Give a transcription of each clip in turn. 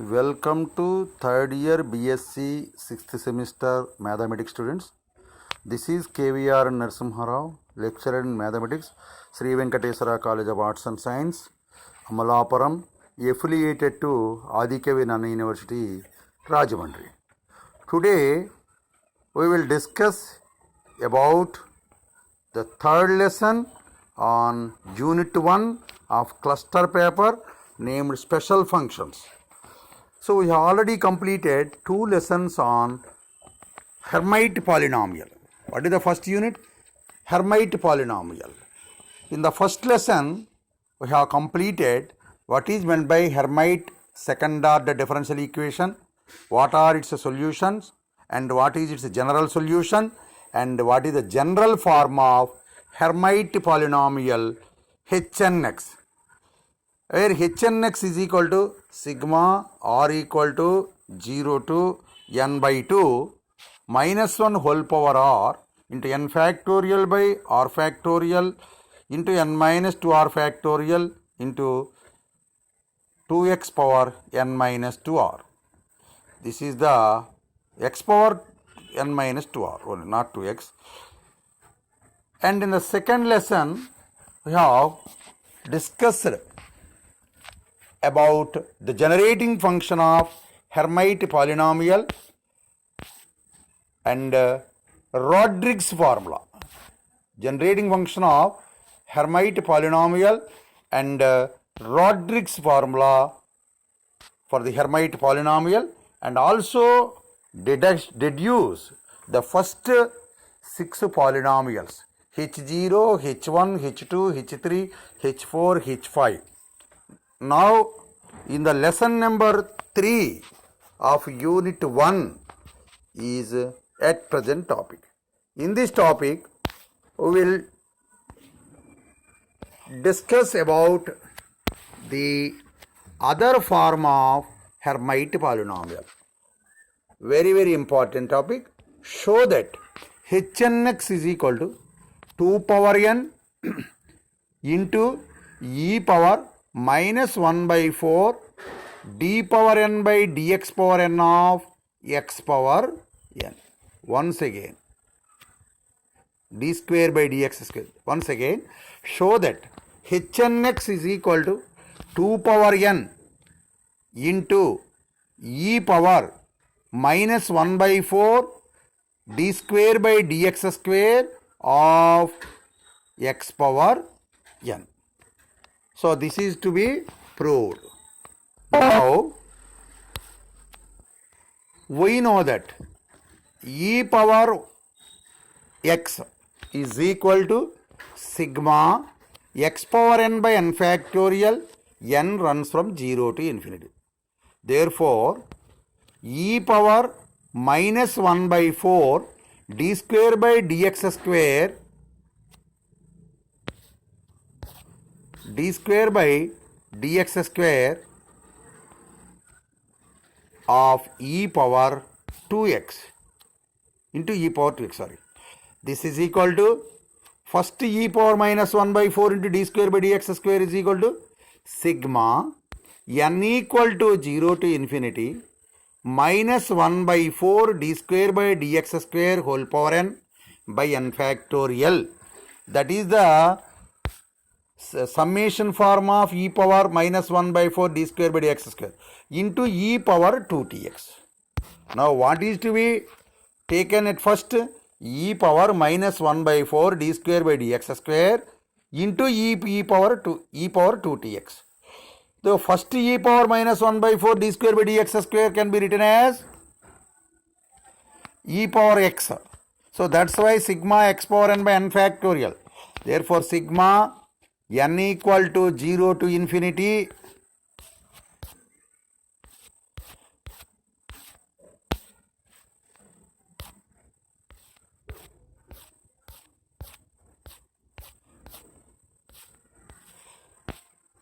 Welcome to third year BSc 6th semester mathematics students. This is KVR Narasimha Rao, lecturer in mathematics, Sri Venkateswara College of Arts and Science, Amalapuram, affiliated to Adikavi Nana University, Rajahmundry. Today we will discuss about the third lesson on Unit 1 of cluster paper named Special Functions. So we have already completed 2 lessons on Hermite polynomial. What is the first unit? Hermite polynomial. In the first lesson, we have completed what is meant by Hermite second order differential equation, what are its solutions, and what is its general solution, and what is the general form of Hermite polynomial Hnx, where Hnx is equal to sigma r equal to 0 to n by 2 minus 1 whole power r into n factorial by r factorial into n minus 2r factorial into 2x power n minus 2r. This is the x power n minus 2r, only not 2x. And in the second lesson, we have discussed about the generating function of Hermite polynomial and Rodrigues formula. Generating function of Hermite polynomial and Rodrigues formula for the Hermite polynomial, and also deduce the first 6 polynomials H0, H1, H2, H3, H4, H5. Now, in the lesson number 3 of Unit 1 is at present topic. In this topic, we will discuss about the other form of Hermite polynomial. Very, very important topic. Show that Hnx is equal to 2 power n into e power minus 1 by 4 d power n by dx power n of x power n. Once again, d square by dx square. Once again, show that Hnx is equal to 2 power n into e power minus 1 by 4 d square by dx square of x power n. So this is to be proved. Now we know that e power x is equal to sigma x power n by n factorial. N runs from 0 to infinity. Therefore, e power minus 1 by 4 d square by dx square d square by dx square of e power 2x into e power 2x, sorry. This is equal to first e power minus 1 by 4 into d square by dx square is equal to sigma n equal to 0 to infinity minus 1 by 4 d square by dx square whole power n by n factorial. That is the summation form of e power minus 1 by 4 d square by dx square into e power 2tx. Now what is to be taken at first? E power minus 1 by 4 d square by dx square into e power 2tx. The first e power minus 1 by 4 d square by dx square can be written as e power x. So that's why sigma x power n by n factorial. Therefore sigma n equal to 0 to infinity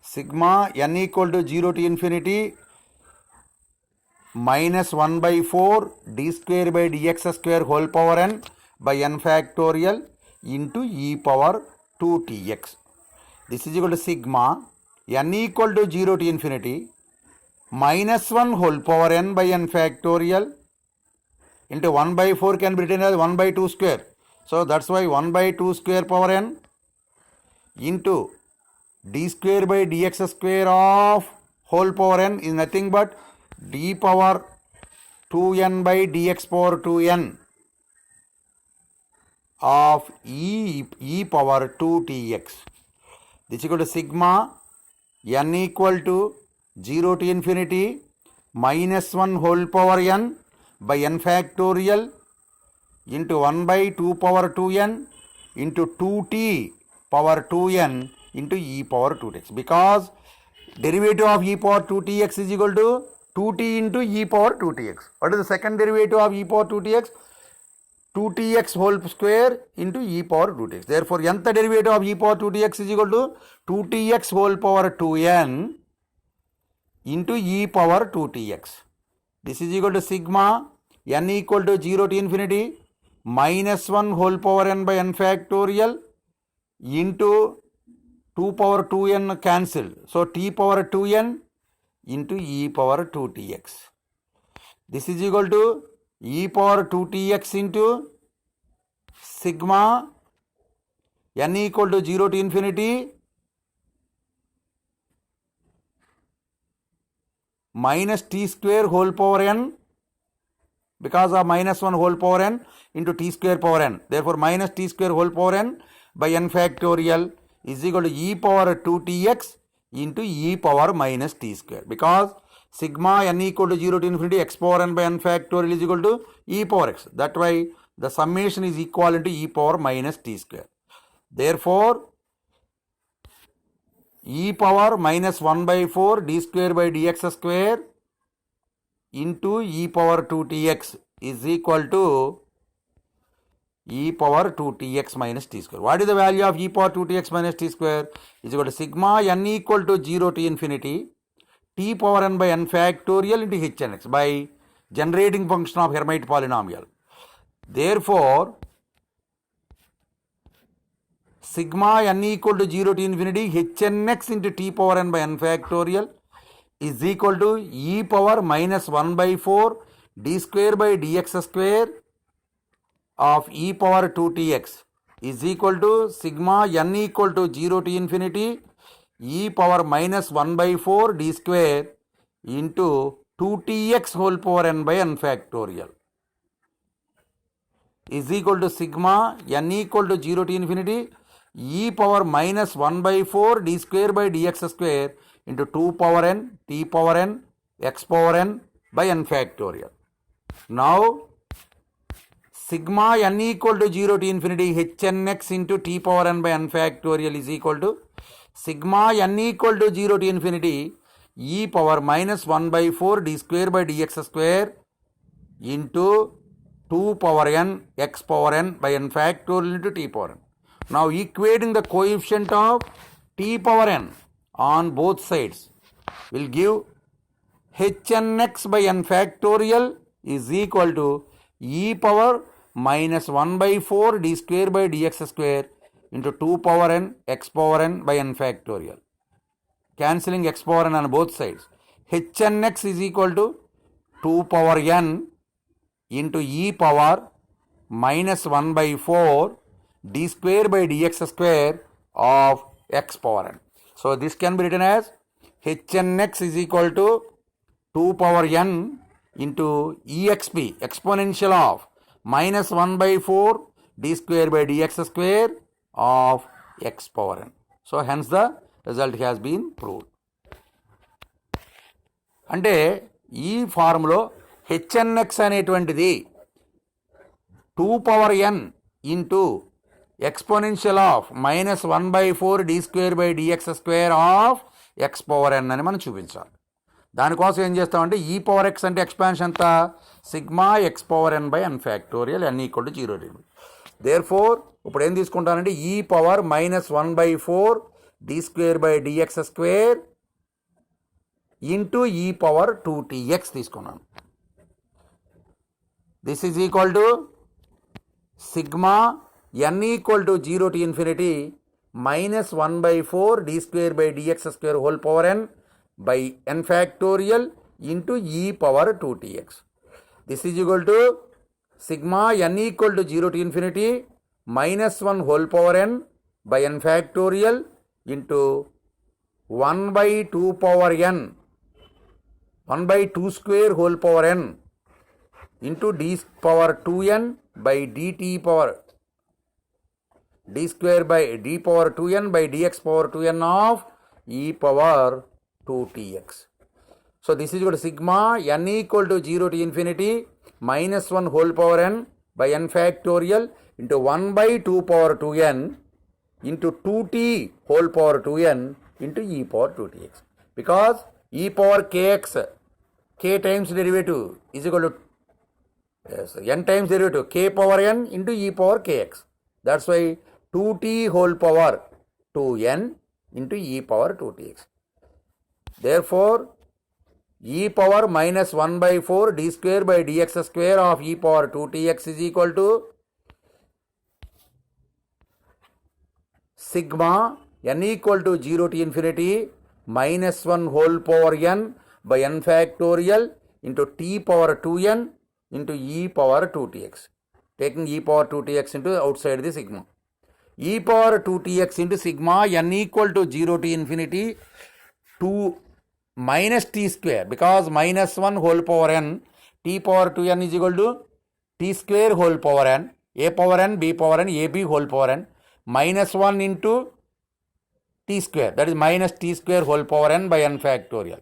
sigma n equal to 0 to infinity minus 1 by 4 d square by dx square whole power n by n factorial into e power 2tx. This is equal to sigma n equal to 0 to infinity minus 1 whole power n by n factorial into 1 by 4 can be written as 1 by 2 square. So that's why 1 by 2 square power n into d square by dx square of whole power n is nothing but d power 2n by dx power 2n of e power 2tx. This is equal to sigma n equal to 0 to infinity minus 1 whole power n by n factorial into 1 by 2 power 2n into 2t power 2n into e power 2tx, because derivative of e power 2tx is equal to 2t into e power 2tx. What is the second derivative of e power 2tx? 2tx whole square into e power 2tx. Therefore, nth derivative of e power 2tx is equal to 2tx whole power 2n into e power 2tx. This is equal to sigma n equal to 0 to infinity minus 1 whole power n by n factorial into 2 power 2n cancelled. So, t power 2n into e power 2tx. This is equal to e power 2tx into sigma n equal to 0 to infinity minus t square whole power n, because of minus 1 whole power n into t square power n. Therefore, minus t square whole power n by n factorial is equal to e power 2tx into e power minus t square, because sigma n equal to 0 to infinity x power n by n factorial is equal to e power x. That way the summation is equal to e power minus t square. Therefore, e power minus 1 by 4 d square by dx square into e power 2tx is equal to e power 2tx minus t square. What is the value of e power 2tx minus t square? Is equal to sigma n equal to 0 to infinity t power n by n factorial into h n x by generating function of Hermite polynomial. Therefore, sigma n equal to 0 to infinity h n x into t power n by n factorial is equal to e power minus 1 by 4 d square by dx square of e power 2tx is equal to sigma n equal to 0 to infinity e power minus 1 by 4 d square into 2tx whole power n by n factorial is equal to sigma n equal to 0 to infinity e power minus 1 by 4 d square by dx square into 2 power n t power n x power n by n factorial. Now, sigma n equal to 0 to infinity h n x into t power n by n factorial is equal to sigma n equal to 0 to infinity e power minus 1 by 4 d square by dx square into 2 power n x power n by n factorial into t power n. Now, equating the coefficient of t power n on both sides will give h n x by n factorial is equal to e power minus 1 by 4 d square by dx square into 2 power n x power n by n factorial. Cancelling x power n on both sides. H n x is equal to 2 power n into e power minus 1 by 4 d square by dx square of x power n. So, this can be written as h n x is equal to 2 power n into exp exponential of minus 1 by 4 d square by dx square of x power n. So, hence the result has been proved. అంటే ఈ ఫార్ములో hnx అనేటువంటిది 2 power n into exponential of minus 1 by 4 d square by dx square of x power n అని మనం చూపించాలి. దానికోసం ఏం చేస్తామంటే ఈ పవర్ x అంటే ఎక్స్పాన్షన్ ఎంత sigma x power n by n factorial n equal to 0. Therefore ఇప్పుడు ఏం తీసుకుంటానంటే ఈ power minus 1 by 4 d square by dx square into ఈ పవర్ 2tx తీసుకున్నాను. This is equal to sigma n equal to 0 to infinity minus 1 by 4 d square by dx square whole power n by n factorial into e power 2tx. This is equal to sigma n equal to 0 to infinity minus 1 whole power n by n factorial into 1 by 2 power n, 1 by 2 square whole power n into d power 2n by dt power d square by d power 2n by dx power 2n of e power 2tx. So this is equal to sigma n equal to 0 to infinity minus 1 whole power n by n factorial into 1 by 2 power 2n into 2t whole power 2n into e power 2tx. Because e power kx, k times derivative is equal to n times derivative k power n into e power kx. That's why 2t whole power 2n into e power 2tx. Therefore, e power minus 1 by 4 d square by dx square of e power 2tx is equal to sigma n equal to 0 to infinity minus 1 whole power n by n factorial into t power 2n into e power 2tx. Taking e power 2tx into outside the sigma. E power 2tx into sigma n equal to 0 to infinity 2 minus t square, because minus 1 whole power n, t power 2n is equal to t square whole power n, a power n, b power n, ab whole power n, minus 1 into t square, that is minus t square whole power n by n factorial,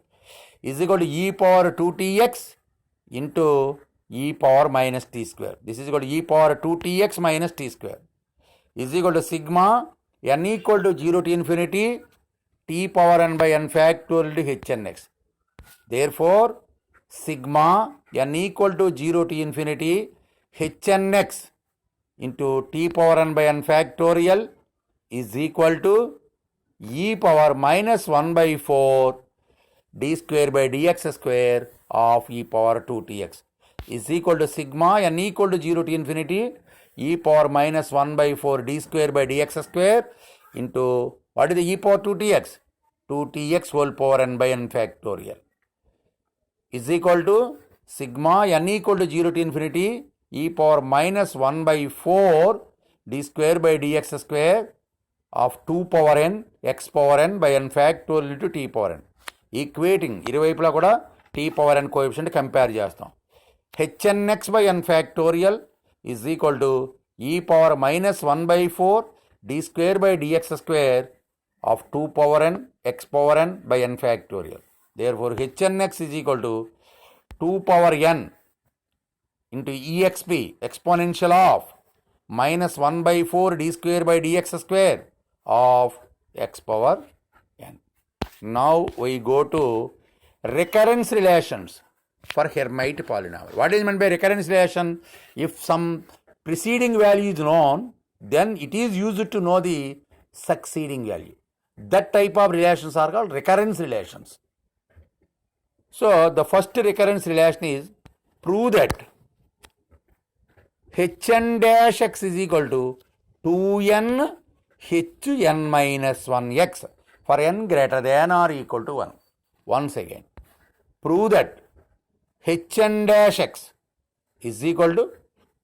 is equal to e power 2tx into e power minus t square. This is equal to e power 2tx minus t square is equal to sigma n equal to 0 to infinity t power n by n factorial to hnx. Therefore, sigma n equal to 0 to infinity hnx into t power n by n factorial is equal to e power minus 1 by 4 d square by dx square of e power 2tx is equal to sigma n equal to 0 to infinity e power minus 1 by 4 d square by dx square into what is the e power 2tx? 2tx whole power n by n factorial is equal to sigma n equal to 0 to infinity e power minus 1 by 4 d square by dx square of 2 power n x power n by n factorial into t power n. Equating ఇరువైపులా కూడా t power n coefficient compare చేస్తాం. hnx by n factorial is equal to e power minus 1 by 4 d square by dx square of 2 power n x power n by n factorial. Therefore, hnx is equal to 2 power n into exp exponential of minus 1 by 4 d square by dx square of x power n. Now we go to recurrence relations for Hermite polynomial. What is meant by recurrence relation? If some preceding value is known, then it is used to know the succeeding value. That type of relations are called recurrence relations. So the first recurrence relation is prove that hn dash x is equal to 2n hn minus 1x for n greater than or equal to 1. Once again, prove that hn dash x is equal to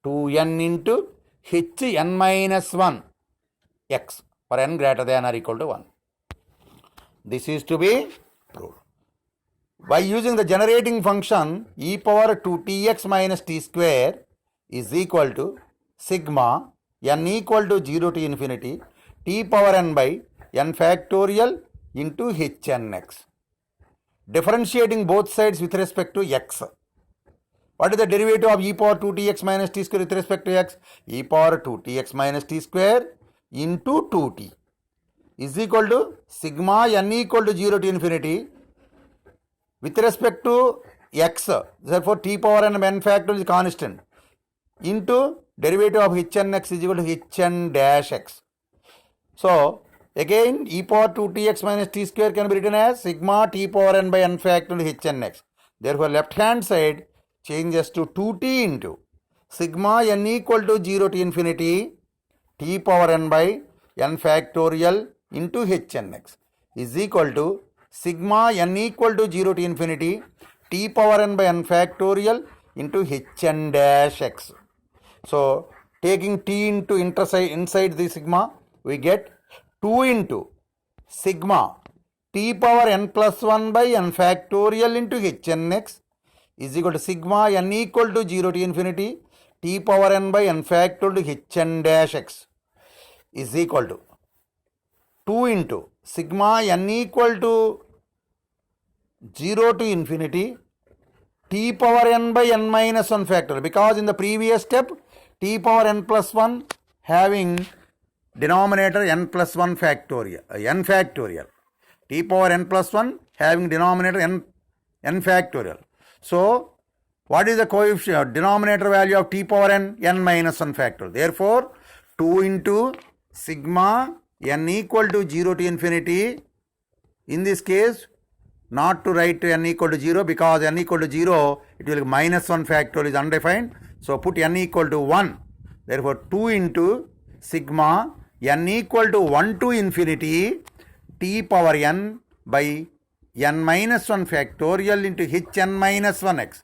2n into hn minus 1 x for n greater than or equal to 1. This is to be proved. By using the generating function e power 2tx minus t square is equal to sigma n equal to 0 to infinity t power n by n factorial into hnx. Differentiating both sides with respect to x. What is the derivative of e power 2tx minus t square with respect to x? E power 2tx minus t square into 2t is equal to sigma n equal to 0 to infinity with respect to x. Therefore, t power n by n factorial is constant into derivative of hnx is equal to hn dash x. So, again e power 2tx minus t square can be written as sigma t power n by n factorial hnx. Therefore, left hand side changes to 2t into sigma n equal to 0 to infinity t power n by n factorial into hnx is equal to sigma n equal to 0 to infinity t t power n by n factorial into hn dash x. So taking t into inside the sigma, we get 2 into sigma t power n plus 1 by n factorial into hnx is equal to sigma n equal to 0 to infinity t power n by n factorial to hn dash x is equal to 2 into sigma n equal to 0 to infinity t power n by n minus 1 factorial, because in the previous step t power n plus 1 having denominator n plus 1 factorial, n factorial, t power n plus 1 having denominator n factorial. So what is the coefficient denominator value of t power n? N minus 1 factorial. Therefore 2 into sigma n equal to 0 to infinity, in this case not to write n equal to 0, because n equal to 0 it will be minus 1 factorial is undefined. So put n equal to 1. Therefore 2 into sigma n equal to 1 to infinity t power n by n minus 1 factorial into hn minus 1x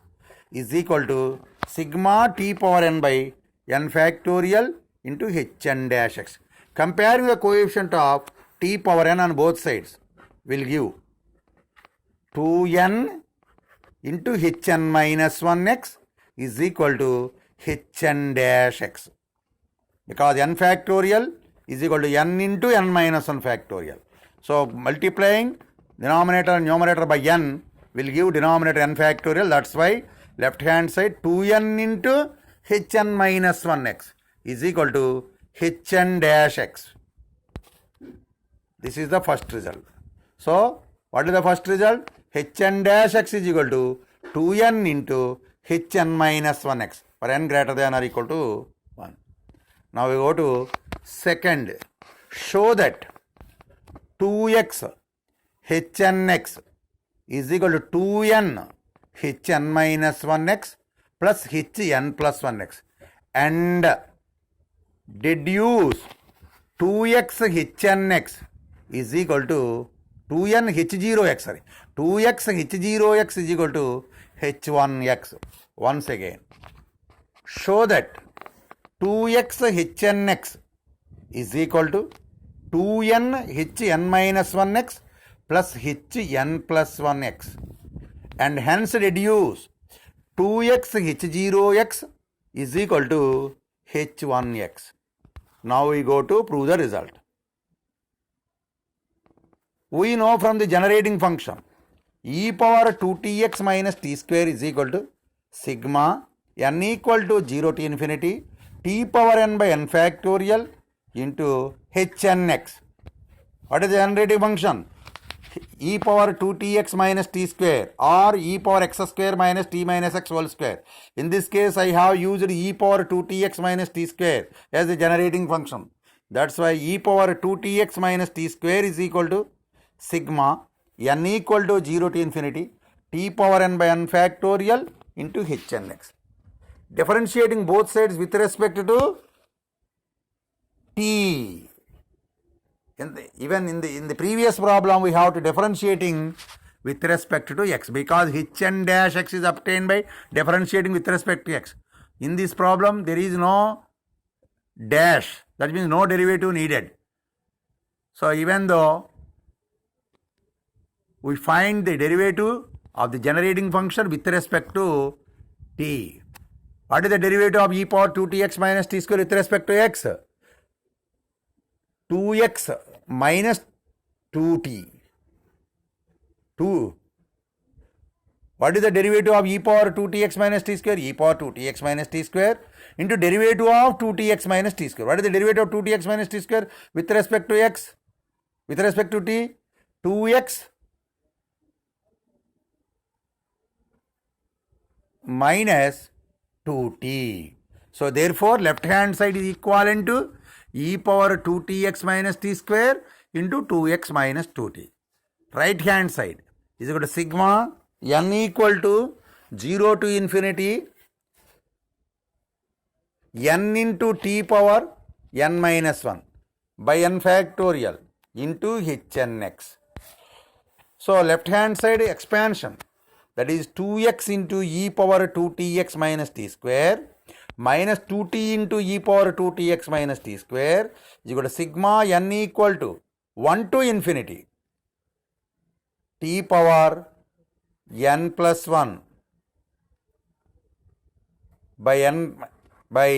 is equal to sigma t power n by n factorial into hn dash x. Comparing the coefficient of t power n on both sides will give 2n into hn minus 1x is equal to hn dash x, because n factorial is equal to n into n minus 1 factorial. So multiplying denominator and numerator by n will give denominator n factorial. That's why left hand side 2n into hn minus 1x is equal to hn dash x. This is the first result. So what is the first result? hn dash x is equal to 2n into hn minus 1x for n greater than or equal to 1. Now we go to second. Show that 2x hnx is equal to 2n hn minus 1x plus hn plus 1x, and deduce 2x hnx is equal to 2n h0x, sorry, 2x h0x is equal to h1x. Once again, show that 2x hnx is equal to 2n hn minus 1x plus hn plus 1x, and hence reduce 2x h0x is equal to h1x. Now we go to prove the result. We know from the generating function e power 2tx minus t square is equal to sigma n equal to 0 to infinity t power n by n factorial into hnx. What is the generating function? E power 2tx minus t square or e power x square minus t minus x whole square. In this case I have used e power 2tx minus t square as the generating function. That's why e power 2tx minus t square is equal to sigma n equal to 0 to infinity t power n by n factorial into hnx. Differentiating both sides with respect to t. Even in the previous problem we have to differentiating with respect to x, because hn dash x is obtained by differentiating with respect to x. In this problem there is no dash, that means no derivative needed. So even though we find the derivative of the generating function with respect to t. What is the derivative of e power 2tx minus t square with respect to x? 2x minus 2t. 2. What is the derivative of e power 2tx minus t square? E power 2tx minus t square into derivative of 2tx minus t square. What is the derivative of 2tx minus t square with respect to x? With respect to t? 2x minus 2t. So therefore left hand side is equivalent to e power 2tx minus t square into 2x minus 2t. Right hand side is equal to sigma n equal to 0 to infinity n into t power n minus 1 by n factorial into hnx. So left hand side expansion. that is 2x into e power 2tx minus t square minus 2t into e power 2tx minus t square is equal to sigma n equal to 1 to infinity t power n plus 1 by n by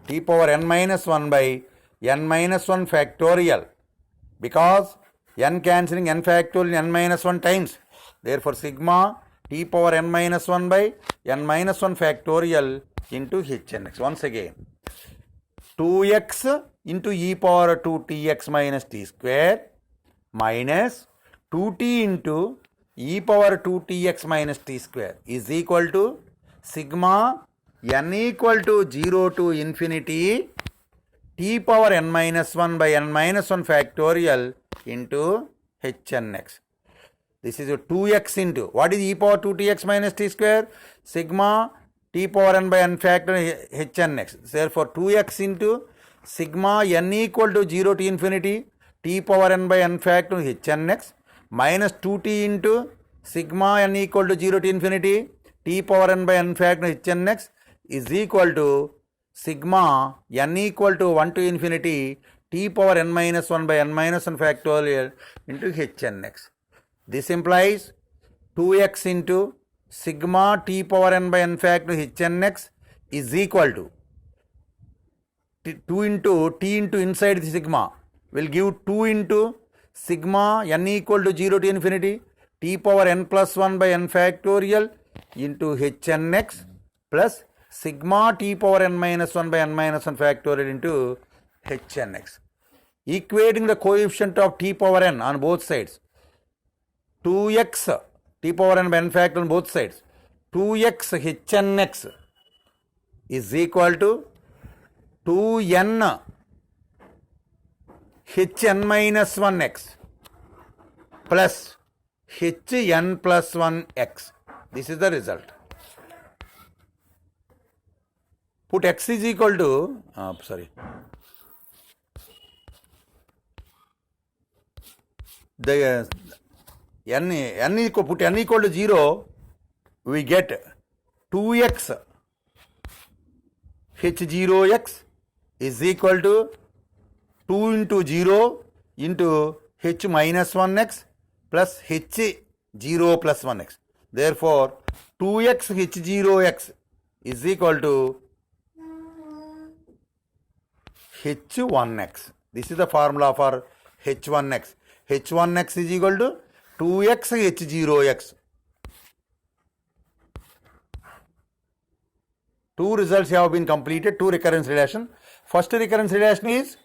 t power n minus 1 by n minus 1 factorial, because n cancelling n factorial n minus 1 times. Therefore, sigma t power n minus 1 by n minus 1 factorial into hn(x). Once again, 2x into e power 2tx minus t square minus 2t into e power 2tx minus t square is equal to sigma n equal to 0 to infinity t power n minus 1 by n minus 1 factorial into hn(x). This is a 2x into, what is e power 2tx minus t square? Sigma t power n by n factorial hn(x). Therefore, 2x into sigma n equal to 0 to infinity t power n by n factorial hn(x) minus 2t into sigma n equal to 0 to infinity t power n by n factorial hn(x) is equal to sigma n equal to 1 to infinity t power n minus 1 by n minus 1 factorial into hn(x). This implies 2x into sigma t power n by n factorial hn(x) is equal to 2 into t into inside the sigma will give 2 into sigma n equal to 0 to infinity t power n plus 1 by n factorial into hn(x) plus sigma t power n minus 1 by n minus 1 factorial into hn(x). Equating the coefficient of t power n on both sides, 2x t power n by n factorial on both sides, 2x hn(x) is equal to 2n hn minus 1x plus hn plus 1x. This is the result. Put x is equal to, the put n equal to 0, we get 2x h0x is equal to 2 into 0 into h minus 1x plus h0 plus 1x. Therefore, 2x h0x is equal to h1x. This is the formula for h1x. h1x is equal to 2x h0x. Two results have been completed, two recurrence relation. First recurrence relation is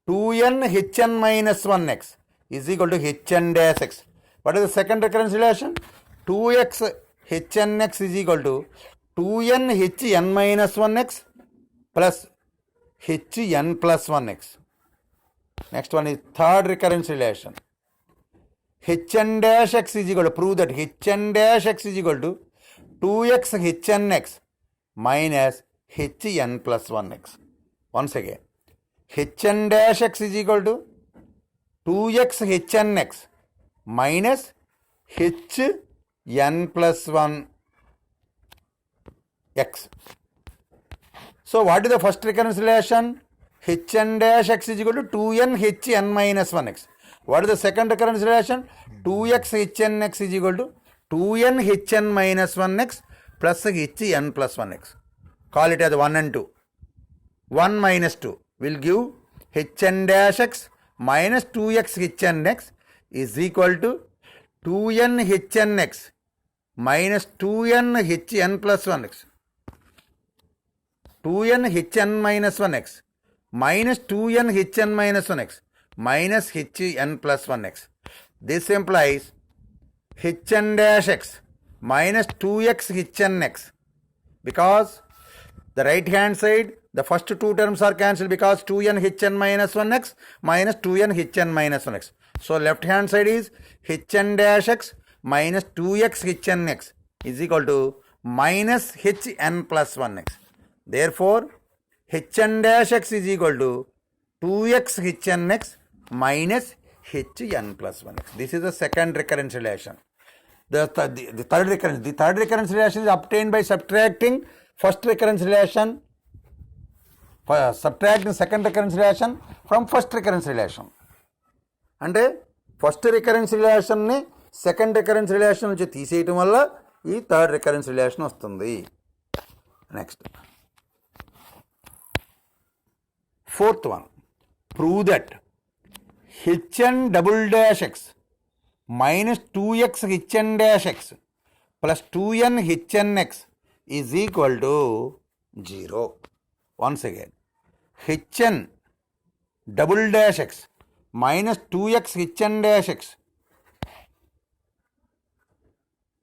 2n hn minus 1x is equal to hn dash x. What is the second recurrence relation? 2x hn(x) is equal to 2n hn minus 1x plus hn plus 1x. Next one is third recurrence relation. hn dash x is equal to, prove that hn dash x is equal to 2x hn(x) minus hn plus 1x. Once again, hn dash x is equal to 2x hn(x) minus hn plus 1x. So, what is the first recurrence relation? hn dash x is equal to 2n hn minus 1x. What is the second recurrence relation? 2x hn(x) is equal to 2n hn minus 1x plus hn plus 1x. Call it as 1 and 2. 1 minus 2 will give hn dash x minus 2x hn(x) is equal to 2n hn(x) minus 2n hn plus 1x. 2n hn minus 1x minus 2n hn minus 1x minus hn plus 1x. This implies hn dash x minus 2x hn(x), because the right hand side, the first two terms are cancelled because 2n hn minus 1x minus 2n hn minus 1x. So left hand side is hn dash x minus 2x hn(x) is equal to minus hn plus 1x. Therefore, hn dash x is equal to 2x hn(x) minus hn plus 1x. This is the second recurrence relation. The third recurrence relation is obtained by subtracting first recurrence relation, subtracting second recurrence relation from first recurrence relation. అంటే first recurrence రిలేషన్ని second recurrence relation నుంచి తీసేయటం వల్ల ఈ third recurrence relation వస్తుంది. Next fourth one, prove that hn double dash x minus 2x hn dash x plus 2n hn x is equal to 0. Once again, hn double dash x minus 2x hn dash x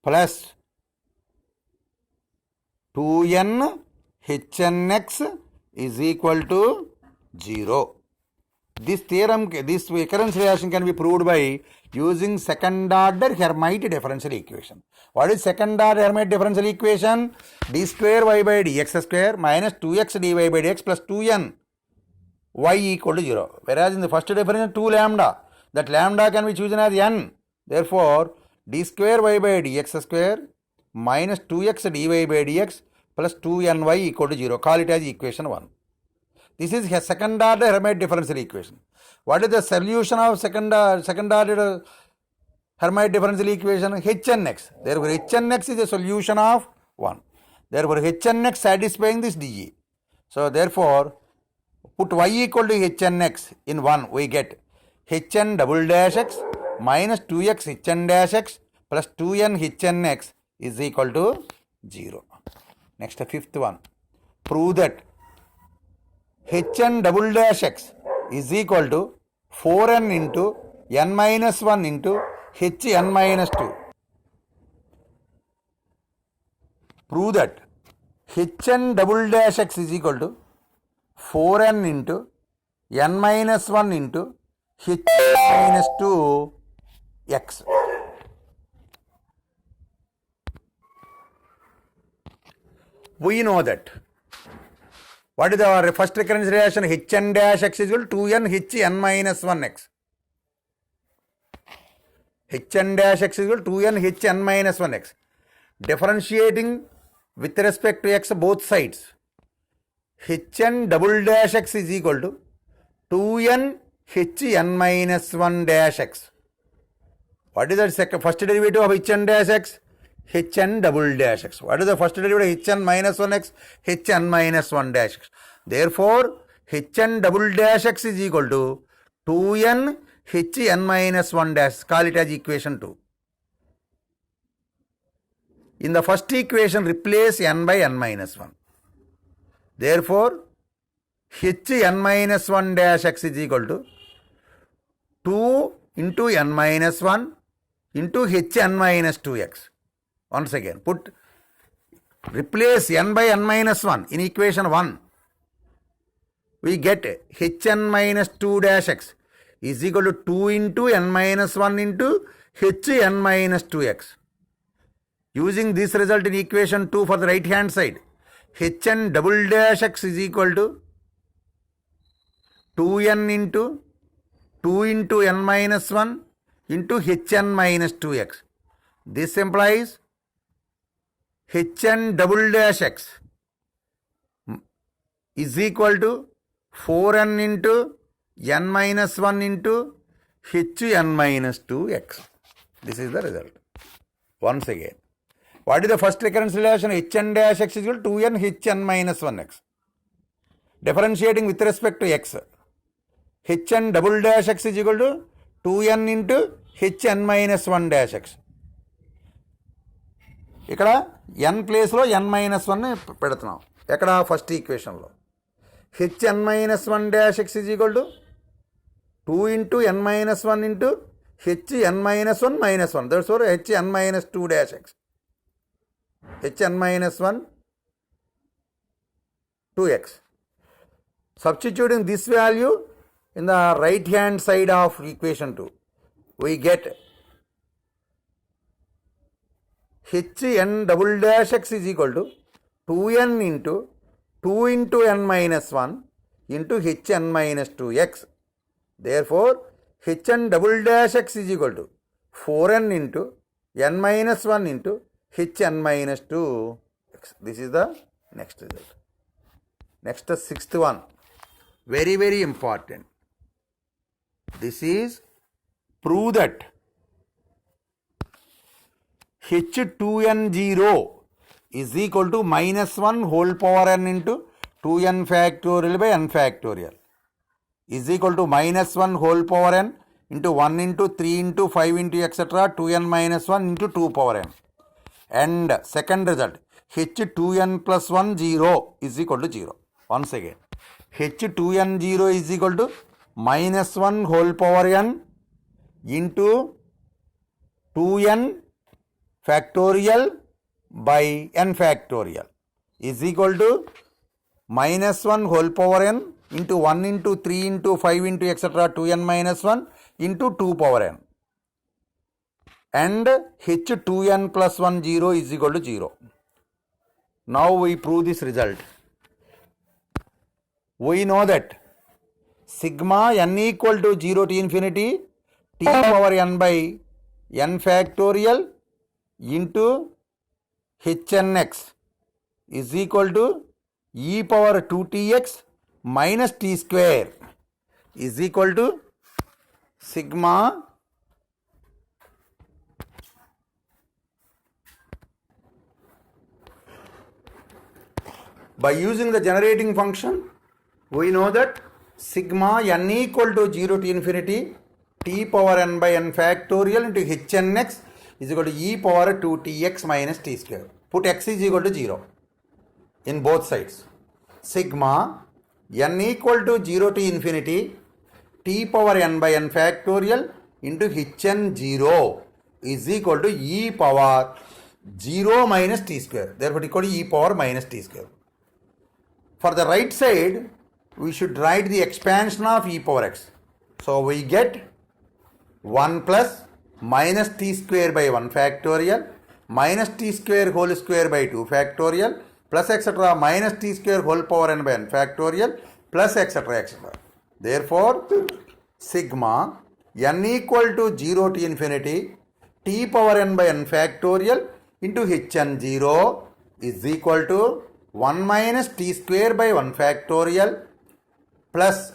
plus 2n hn x is equal to 0. This recurrence relation can be proved by using second order Hermite differential equation. What is second order Hermite differential equation? D square y by dx square minus 2x dy by dx plus 2n y equal to 0. Whereas in the first definition 2 lambda, that lambda can be chosen as n. Therefore, d square y by dx square minus 2x dy by dx plus 2ny equal to 0. Call it as equation 1. This is a second order Hermite differential equation. What is the solution of second order Hermite differential equation? Hnx. Therefore, Hnx is a solution of 1. Therefore, Hnx satisfying this dE. So, therefore, put y equal to Hnx in 1, we get Hn double dash x minus 2x Hn dash x plus 2n Hnx is equal to 0. Next, fifth one. Prove that Hn double dash x is equal to 4n into n minus 1 into Hn minus 2. Prove that Hn double dash x is equal to 4n into n minus 1 into Hn minus 2 x. We know that. What is our first recurrence relation? Hn dash x is equal to 2n Hn minus 1x. Hn dash x is equal to 2n Hn minus 1x. Differentiating with respect to x both sides. Hn double dash x is equal to 2n Hn minus 1 dash x. What is the first derivative of Hn dash x? Hn double dash x. What is the first derivative of Hn minus 1x? Hn minus 1 dash x. Therefore, Hn double dash x is equal to 2n Hn minus 1 dash. Call it as equation 2. In the first equation, replace n by n minus 1. Therefore, Hn minus 1 dash x is equal to 2 into n minus 1 into Hn minus 2x. Once again, replace n by n minus 1 in equation 1. We get Hn minus 2 dash x is equal to 2 into n minus 1 into Hn minus 2x. Using this result in equation 2 for the right hand side, Hn double dash x is equal to 2n into 2 into n minus 1 into Hn minus 2x. This implies Hn double dash x is equal to 4n into n minus 1 into Hn minus 2x. This is the result. Once again, what is the first recurrence relation? Hn dash x is equal to 2n Hn minus 1x. Differentiating with respect to x, Hn double dash x is equal to 2n into Hn minus 1 dash x. ఇక్కడ n ప్లేస్లో n minus 1 పెడుతున్నాం. ఎక్కడ? First ఈక్వేషన్లో. Hn minus 1 dash x is equal to 2 into n minus 1 into Hn minus 1 minus 1. That's why Hn minus 2 dash x. Hn minus 1 2x. Substituting this value in the right hand side of equation 2, we get Hn double dash x is equal to 2n into 2 into n minus 1 into Hn minus 2x. Therefore, hn double dash x is equal to 4n into n minus 1 into hn minus 2 x. This is the next result. Next, the sixth one. Very, very important. This is prove that h2n0 is equal to minus 1 whole power n into 2n factorial by n factorial is equal to minus 1 whole power n into 1 into 3 into 5 into etc. 2n minus 1 into 2 power n. And second result, h2n plus 1 0 is equal to 0. Once again, h2n0 is equal to minus 1 whole power n into 2n factorial by n factorial is equal to minus 1 whole power n into 1 into 3 into 5 into etc. 2n minus 1 into 2 power n. And h2n plus 1 0 is equal to 0. Now we prove this result. We know that sigma n equal to 0 to infinity t power n by n factorial into hnx is equal to e power 2tx minus t square is equal to sigma by using the generating function. We know that sigma n equal to 0 to infinity t power n by n factorial into hnx is equal to e power 2tx minus t square. Put x is equal to 0 in both sides. Sigma n equal to 0 to infinity t power n by n factorial into hn0 is equal to e power 0 minus t square. Therefore, equal to e power minus t square. For the right side, we should write the expansion of e power x. So, we get 1 plus minus t square by 1 factorial minus t square whole square by 2 factorial plus etc. minus t square whole power n by n factorial plus etc. etc. Therefore, sigma n equal to 0 to infinity t power n by n factorial into hn0 is equal to 1 minus t square by 1 factorial plus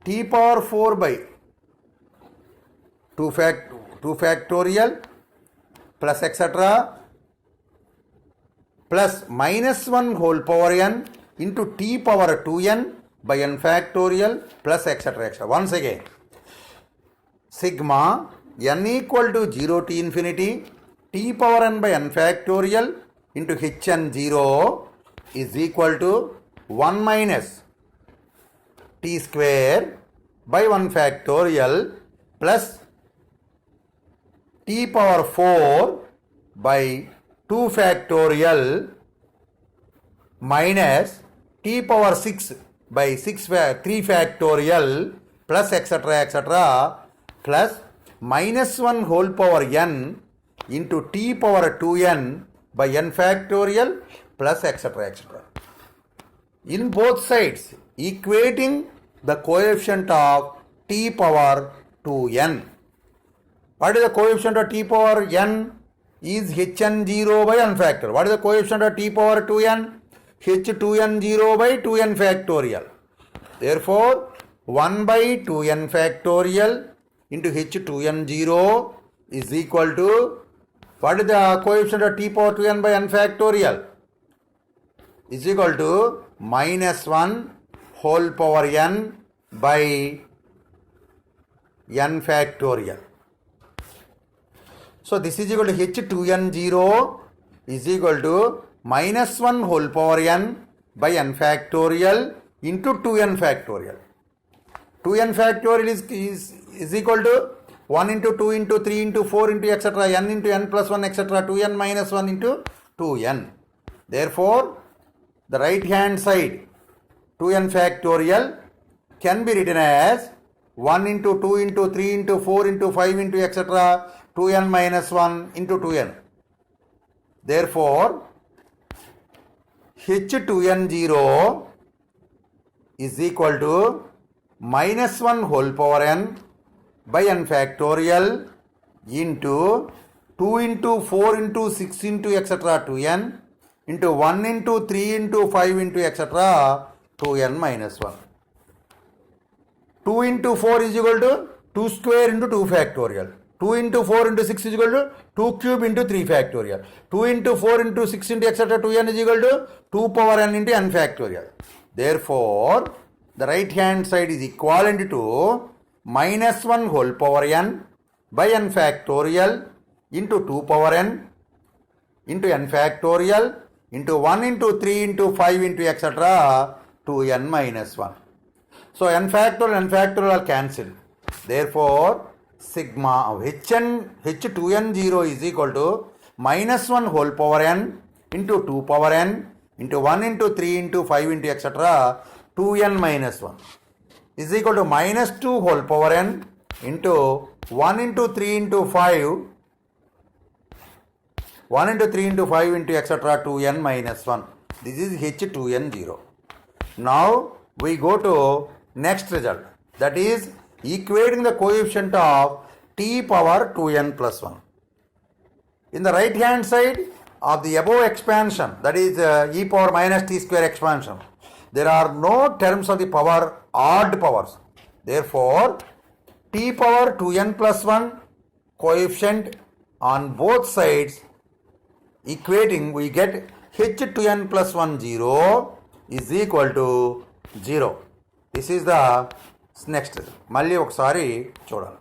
t power 4 by 2 factorial plus etc. plus minus 1 whole power n into t power 2n by n factorial plus etc. etc. Once again, sigma n equal to 0 to infinity t power n by n factorial into hn0 is equal to 1 minus t square by 1 factorial plus t power 4 by 2 factorial minus t power 6 by 3 factorial plus etc. etc. plus minus 1 whole power n into t power 2n by n factorial plus etc. etc. In both sides, equating the coefficient of t power 2n. What is the coefficient of t power n? Is hn0 by n factorial. What is the coefficient of t power 2n? h2n0 by 2n factorial. Therefore, 1 by 2n factorial into h2n0 is equal to, what is the coefficient of t power 2n by n factorial? Is equal to minus 1 whole power n by n factorial. So, this is equal to h2n0 is equal to minus 1 whole power n by n factorial into 2n factorial. 2n factorial is equal to 1 into 2 into 3 into 4 into etc. n into n plus 1 etc. 2n minus 1 into 2n. Therefore, the right hand side 2n factorial can be written as 1 into 2 into 3 into 4 into 5 into etc. 2n minus 1 into 2n. Therefore, h2n0 is equal to -1 whole power n by n factorial into 2 into 4 into 6 into etc. to n into 1 into 3 into 5 into etc. to n minus 1. 2 into 4 is equal to 2 square into 2 factorial. 2 into 4 into 6 is equal to 2 cube into 3 factorial. 2 into 4 into 6 into etc. to n is equal to 2 power n into n factorial. Therefore, the right hand side is equivalent to -1 whole power n by n factorial into 2 power n into n factorial into 1 into 3 into 5 into etc. to n minus 1. So n factorial are cancelled. Therefore, sigma of h2n0 is equal to -1 whole power n into 2 power n into 1 into 3 into 5 into etc. to n minus 1 is equal to -2 whole power n into 1 into 3 into 5 1 into 3 into 5 into etc. to n minus 1. This is h2n0. Now we go to next result, that is equating the coefficient of t power 2n plus 1. In the right hand side of the above expansion, that is e power minus t square expansion, there are no terms of the power odd powers. Therefore, t power 2n plus 1 coefficient on both sides equating, we get h2n plus 1 0 is equal to 0. This is the next result. మళ్ళీ ఒకసారి చూడాలి.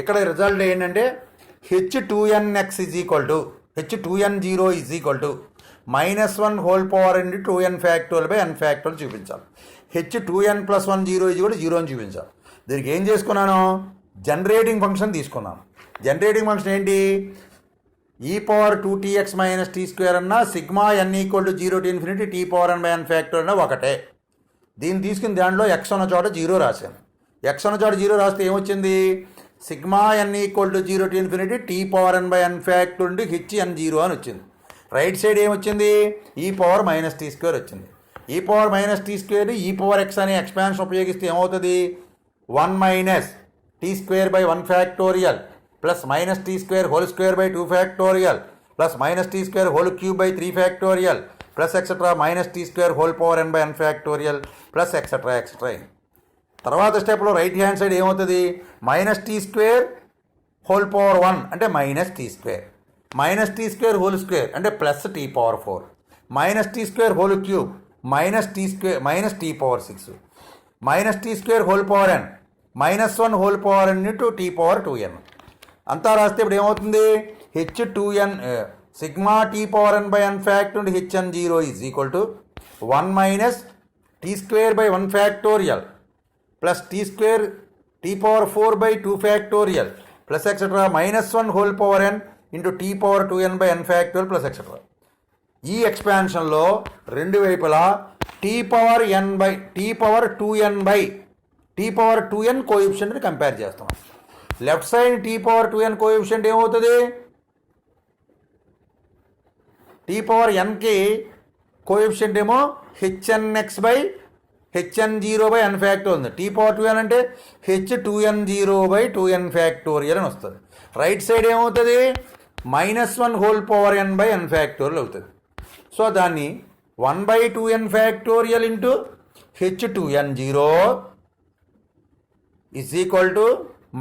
ఇక్కడ result ఏంటంటే h2nx is equal to h2n0 is equal to -1 whole power into 2n factorial by n factorial చూపించాలి. h2n plus 1 0 is equal to 0 అని చూపించాలి. దీనికి ఏం చేసుకున్నాను, జనరేటింగ్ ఫంక్షన్ తీసుకున్నాను. జనరేటింగ్ ఫంక్షన్ ఏంటి, e power 2tx minus t square అన్న sigma n equal to 0 to infinity t power n by n factorial అన్న ఒకటే. దీన్ని తీసుకుని దాంట్లో x ఉన్న చోట 0 రాశాను. x ఉన్న చోట 0 రాస్తే ఏమొచ్చింది, sigma n equal to 0 to infinity t power n by n factorial into hn0 అని వచ్చింది. రైట్ సైడ్ ఏమొచ్చింది, e power minus t square వచ్చింది. e power minus t square e power x అనే ఎక్స్పాన్షన్ ఉపయోగిస్తే ఏమవుతుంది, 1 minus t square by 1 factorial plus minus t square whole square by 2 factorial plus minus t square whole cube by 3 factorial plus etc. minus t square whole power n by n factorial plus etc. etc. తర్వాత స్టెప్లో right hand side ఏమవుతుంది, minus tea square whole power 1 అంటే minus tea square, minus tea square whole square అంటే plus T power 4, minus tea square whole cube minus tea square minus T power 6, minus tea square whole power n -1 whole power n into T power 2n. అంతా రాస్తే ఇప్పుడు ఏమవుతుంది, h2n sigma T power n by n factorial hn0 is equal to 1 minus tea square by 1 factorial plus T square T power 4 by 2 factorial plus etcetera -1 whole power n into T power 2n by n factorial plus etcetera. ఈ ఎక్స్పాన్షన్లో రెండు వైపులా T power n by T power 2n by T power 2n కోఎఫిషియంట్ని compare చేస్తాం. Left side T power 2n coefficient ఏమవుతుంది, T power nకి coefficient ఏమో hnx by hn0 by n factorial ఉంది. టీ పవర్ 2n అంటే h2n0 బై 2n ఫ్యాక్టోరియల్ అని వస్తుంది. Right side ఏమవుతుంది, -1 whole power n by n factorial అవుతుంది. సో దాన్ని 1 by 2n factorial into h2n0 is equal to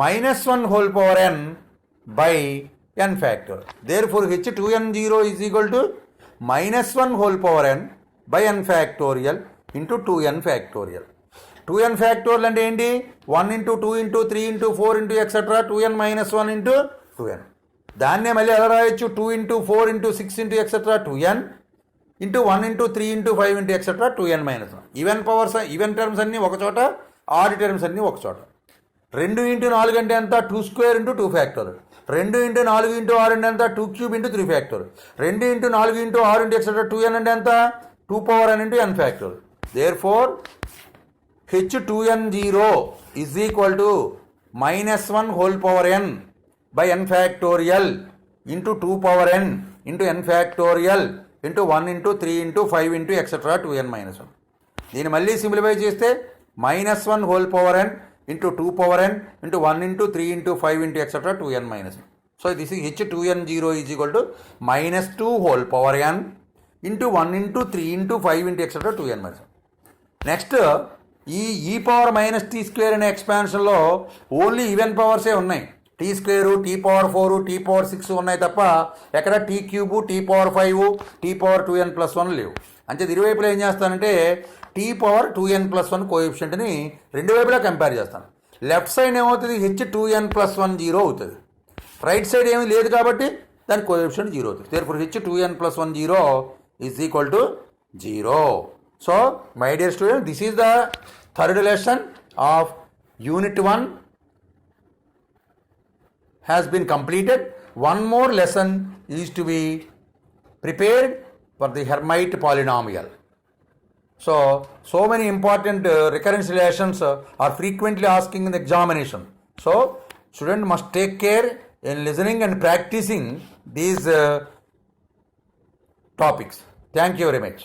-1 whole power n by n factorial. Therefore, h2n0 is equal to -1 whole power n by n factorial into 2n factorial. 2n factorial అంటే ఏంటి, 1 into 2 into 3 into 4 into etc. 2n minus 1 into 2n. దాన్నే మళ్ళీ ఎలా రాయొచ్చు, 2 into 4 into 6 into etc. 2n into 1 into 3 into 5 into etc. 2n minus 1. Even powers even terms అన్నీ ఒక చోట, add terms అన్నీ ఒక చోట. 2 into 4 అంటే ఎంత, 2 square into 2 factorial. 2 into 4 into 6 అంటే ఎంత, 2 cube into 3 factorial. 2 into 4 into 6 into etc. 2n అంటే ఎంత, 2 power n into n factorial. Therefore, h2n0 is equal to -1 whole power n by n factorial into 2 power n into n factorial into 1 into 3 into 5 into etc. 2n minus 1. దీన్ని మళ్ళీ simplify చేస్తే -1 whole power n into 2 power n into 1 into 3 into 5 into etc. 2n minus 1. So this is h2n0 is equal to -2 whole power n into 1 into 3 into 5 into etc. 2n minus 1. Next ఈ e power minus tea square అనే ఎక్స్పాన్షన్లో only even పవర్సే ఉన్నాయి. T square, t power 4, t power 6 ఉన్నాయి తప్ప ఎక్కడ t cube, t power 5, t power 2n+1 లేవు. అంటే ఇరువైపులా ఏం చేస్తానంటే టీ పవర్ 2n+1 కోఎఫిషియంట్ని రెండు వైపులా కంపేర్ చేస్తాను. లెఫ్ట్ సైడ్ ఏమవుతుంది, h2n+1 0 అవుతుంది. రైట్ సైడ్ ఏమీ లేదు కాబట్టి దాని కోఎఫిషియంట్ 0 అవుతుంది. therefore h2n+1 0 is equal to 0. So my dear students, this is the third lesson of unit 1 has been completed. One more lesson is to be prepared for the Hermite polynomial. So many important recurrence relations are frequently asking in the examination. So student must take care in listening and practicing these topics. Thank you very much.